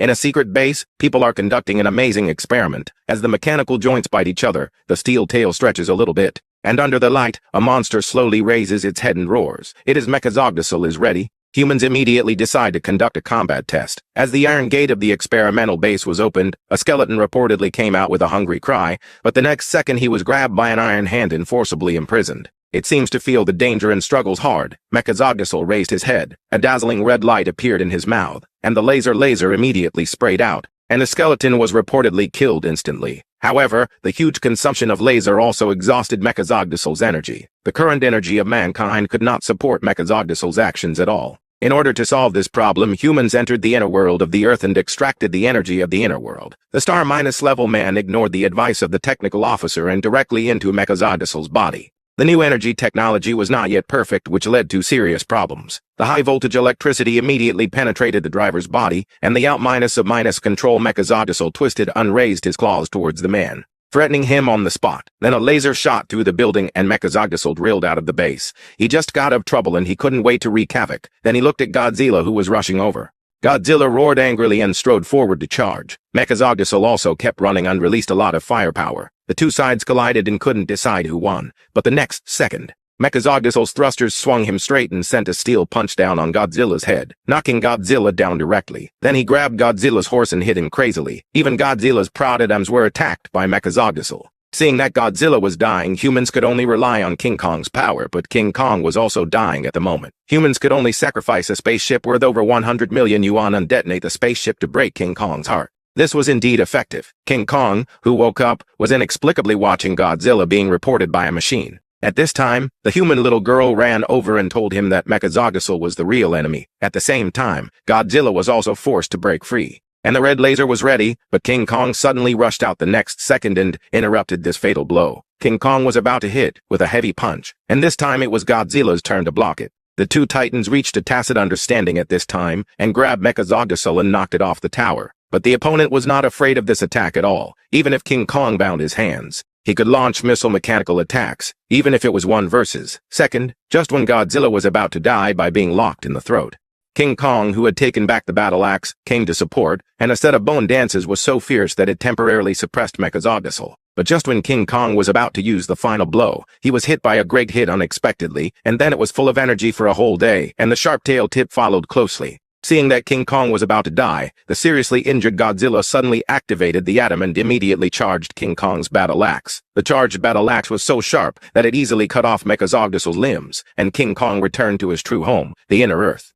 In a secret base, people are conducting an amazing experiment. As the mechanical joints bite each other, the steel tail stretches a little bit, and under the light, a monster slowly raises its head and roars. It is Mechagodzilla is ready. Humans immediately decide to conduct a combat test. As the iron gate of the experimental base was opened, a skeleton reportedly came out with a hungry cry, but the next second he was grabbed by an iron hand and forcibly imprisoned. It seems to feel the danger and struggles hard. Mechagodzilla raised his head. A dazzling red light appeared in his mouth, and the laser immediately sprayed out, and the skeleton was reportedly killed instantly. However, the huge consumption of laser also exhausted Mechagodzilla's energy. The current energy of mankind could not support Mechagodzilla's actions at all. In order to solve this problem, humans entered the inner world of the Earth and extracted the energy of the inner world. The star-level man ignored the advice of the technical officer and directly into Mechagodzilla's body. The new energy technology was not yet perfect, which led to serious problems. The high-voltage electricity immediately penetrated the driver's body, and the out-control Mechagodzilla twisted and raised his claws towards the man, threatening him on the spot. Then a laser shot through the building and Mechagodzilla drilled out of the base. He just got out of trouble and he couldn't wait to wreak havoc. Then he looked at Godzilla, who was rushing over. Godzilla roared angrily and strode forward to charge. Mechagodzilla also kept running and released a lot of firepower. The two sides collided and couldn't decide who won, but the next second, Mechagodzilla's thrusters swung him straight and sent a steel punch down on Godzilla's head, knocking Godzilla down directly. Then he grabbed Godzilla's horse and hit him crazily. Even Godzilla's proud atoms were attacked by Mechagodzilla. Seeing that Godzilla was dying, humans could only rely on King Kong's power, but King Kong was also dying at the moment. Humans could only sacrifice a spaceship worth over 100 million yuan and detonate the spaceship to break King Kong's heart. This was indeed effective. King Kong, who woke up, was inexplicably watching Godzilla being reported by a machine. At this time, the human little girl ran over and told him that Mechagodzilla was the real enemy. At the same time, Godzilla was also forced to break free. And the red laser was ready, but King Kong suddenly rushed out the next second and interrupted this fatal blow. King Kong was about to hit with a heavy punch, and this time it was Godzilla's turn to block it. The two titans reached a tacit understanding at this time and grabbed Mechagodzilla and knocked it off the tower. But the opponent was not afraid of this attack at all. Even if King Kong bound his hands, he could launch missile mechanical attacks, even if it was 1 versus 2. Just when Godzilla was about to die by being locked in the throat, King Kong, who had taken back the battle axe, came to support, and a set of bone dances was so fierce that it temporarily suppressed Mechagodzilla. But just when King Kong was about to use the final blow, he was hit by a great hit unexpectedly, and then it was full of energy for a whole day, and the sharp tail tip followed closely. Seeing that King Kong was about to die, the seriously injured Godzilla suddenly activated the atom and immediately charged King Kong's battle axe. The charged battle axe was so sharp that it easily cut off Mechagodzilla's limbs, and King Kong returned to his true home, the inner Earth.